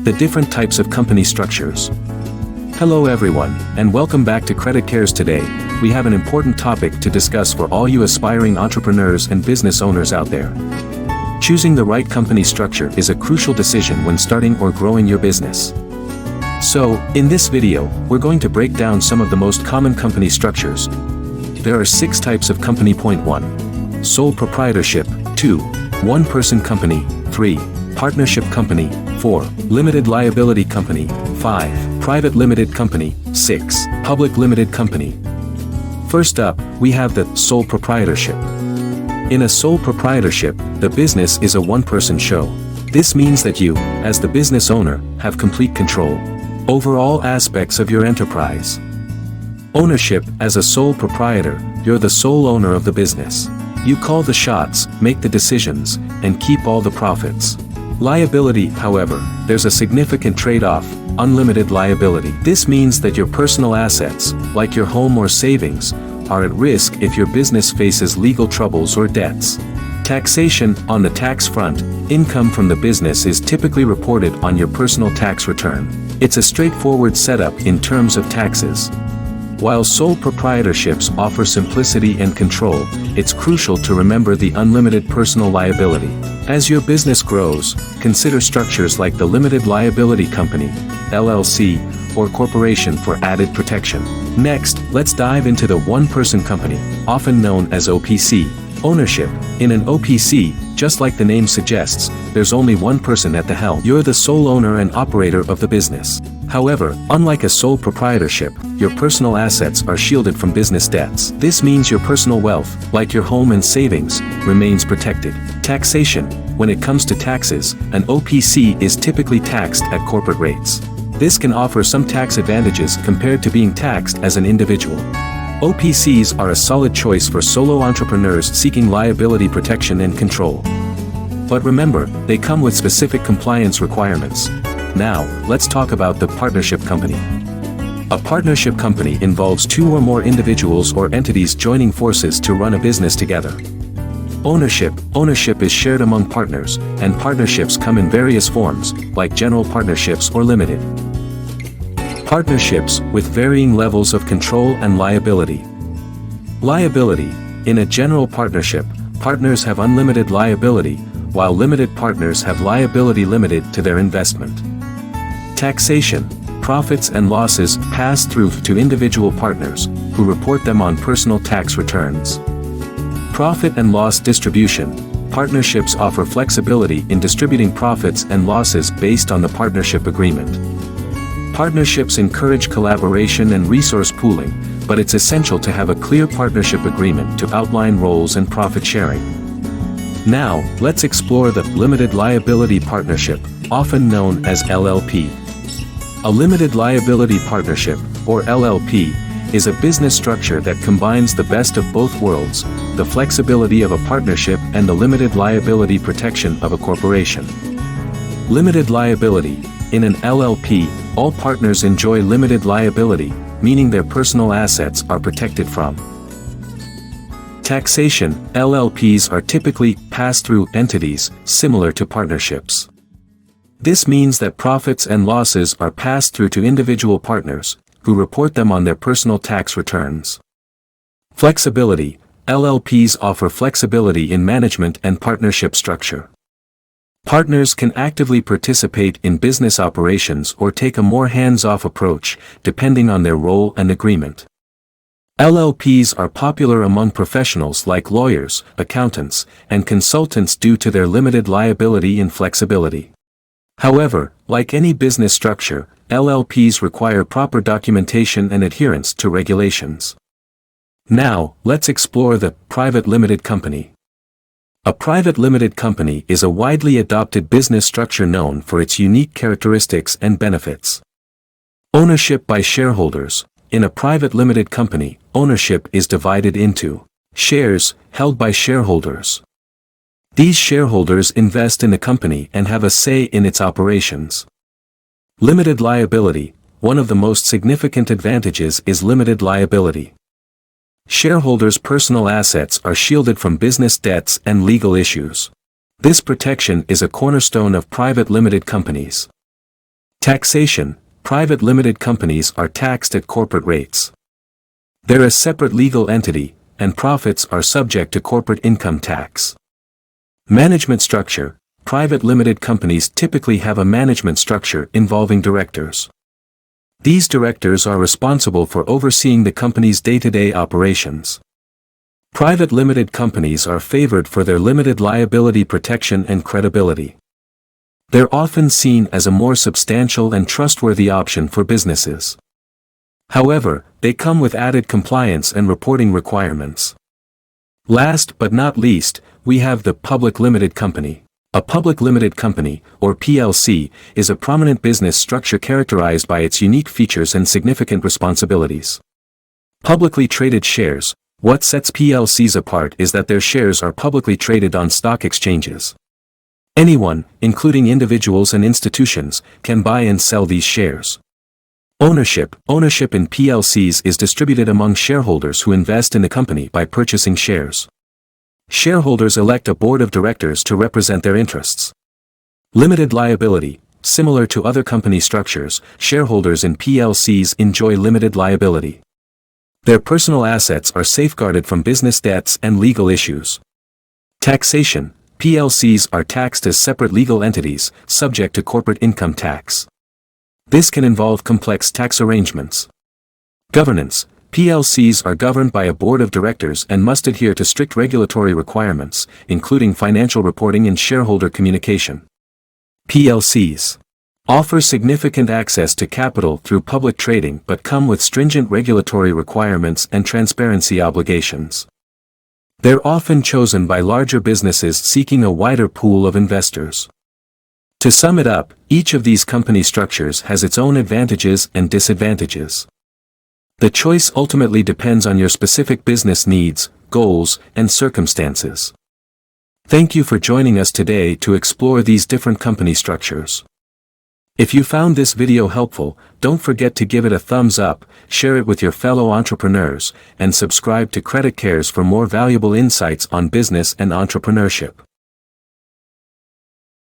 The different types of company structures. Hello everyone, and welcome back to CreditCares. Today, we have an important topic to discuss for all you aspiring entrepreneurs and business owners out there. Choosing the right company structure is a crucial decision when starting or growing your business. So, in this video, we're going to break down some of the most common company structures. There are 6 types of company. Point 1. Sole proprietorship. 2. One-person company. 3. Partnership company. 4. Limited liability company. 5. Private limited company. 6. Public limited company. First up, we have the sole proprietorship. In a sole proprietorship, the business is a one-person show. This means that you, as the business owner, have complete control over all aspects of your enterprise. Ownership. As a sole proprietor, you're the sole owner of the business. You call the shots, make the decisions, and keep all the profits. Liability. However, there's a significant trade-off: unlimited liability. This means that your personal assets, like your home or savings, are at risk if your business faces legal troubles or debts. Taxation. On the tax front, income from the business is typically reported on your personal tax return. It's a straightforward setup in terms of taxes. While sole proprietorships offer simplicity and control, it's crucial to remember the unlimited personal liability. As your business grows, consider structures like the limited liability company, LLC, or corporation for added protection. Next, let's dive into the one-person company, often known as OPC. Ownership. In an OPC, just like the name suggests, there's only one person at the helm. You're the sole owner and operator of the business. However, unlike a sole proprietorship, your personal assets are shielded from business debts. This means your personal wealth, like your home and savings, remains protected. Taxation. When it comes to taxes, an OPC is typically taxed at corporate rates. This can offer some tax advantages compared to being taxed as an individual. OPCs are a solid choice for solo entrepreneurs seeking liability protection and control. But remember, they come with specific compliance requirements. Now, let's talk about the partnership company. A partnership company involves 2 or more individuals or entities joining forces to run a business together. Ownership. Ownership is shared among partners, and partnerships come in various forms, like general partnerships or limited partnerships, with varying levels of control and liability. Liability. In a general partnership, partners have unlimited liability, while limited partners have liability limited to their investment. Taxation. Profits and losses pass through to individual partners, who report them on personal tax returns. Profit and loss distribution. Partnerships offer flexibility in distributing profits and losses based on the partnership agreement. Partnerships encourage collaboration and resource pooling, but it's essential to have a clear partnership agreement to outline roles and profit sharing. Now, let's explore the limited liability partnership, often known as LLP. A limited liability partnership, or LLP, is a business structure that combines the best of both worlds, the flexibility of a partnership and the limited liability protection of a corporation. Limited liability. In an LLP, all partners enjoy limited liability, meaning their personal assets are protected from taxation. LLPs are typically pass-through entities, similar to partnerships. This means that profits and losses are passed through to individual partners, who report them on their personal tax returns. Flexibility. LLPs offer flexibility in management and partnership structure. Partners can actively participate in business operations or take a more hands-off approach, depending on their role and agreement. LLPs are popular among professionals like lawyers, accountants, and consultants due to their limited liability and flexibility. However, like any business structure, LLPs require proper documentation and adherence to regulations. Now, let's explore the private limited company. A private limited company is a widely adopted business structure known for its unique characteristics and benefits. Ownership by shareholders. In a private limited company, ownership is divided into shares held by shareholders. These shareholders invest in the company and have a say in its operations. Limited liability. One of the most significant advantages is limited liability. Shareholders' personal assets are shielded from business debts and legal issues. This protection is a cornerstone of private limited companies. Taxation. Private limited companies are taxed at corporate rates. They're a separate legal entity, and profits are subject to corporate income tax. Management structure. Private limited companies typically have a management structure involving directors. These directors are responsible for overseeing the company's day-to-day operations. Private limited companies are favored for their limited liability protection and credibility. They're often seen as a more substantial and trustworthy option for businesses. However, they come with added compliance and reporting requirements. Last but not least, we have the public limited company. A public limited company, or PLC, is a prominent business structure characterized by its unique features and significant responsibilities. Publicly traded shares. What sets PLCs apart is that their shares are publicly traded on stock exchanges. Anyone, including individuals and institutions, can buy and sell these shares. Ownership. Ownership in PLCs is distributed among shareholders who invest in the company by purchasing shares. Shareholders elect a board of directors to represent their interests. Limited liability. Similar to other company structures, shareholders in PLCs enjoy limited liability. Their personal assets are safeguarded from business debts and legal issues. Taxation. PLCs are taxed as separate legal entities, subject to corporate income tax. This can involve complex tax arrangements. Governance. PLCs are governed by a board of directors and must adhere to strict regulatory requirements, including financial reporting and shareholder communication. PLCs offer significant access to capital through public trading but come with stringent regulatory requirements and transparency obligations. They're often chosen by larger businesses seeking a wider pool of investors. To sum it up, each of these company structures has its own advantages and disadvantages. The choice ultimately depends on your specific business needs, goals, and circumstances. Thank you for joining us today to explore these different company structures. If you found this video helpful, don't forget to give it a thumbs up, share it with your fellow entrepreneurs, and subscribe to CreditCares for more valuable insights on business and entrepreneurship.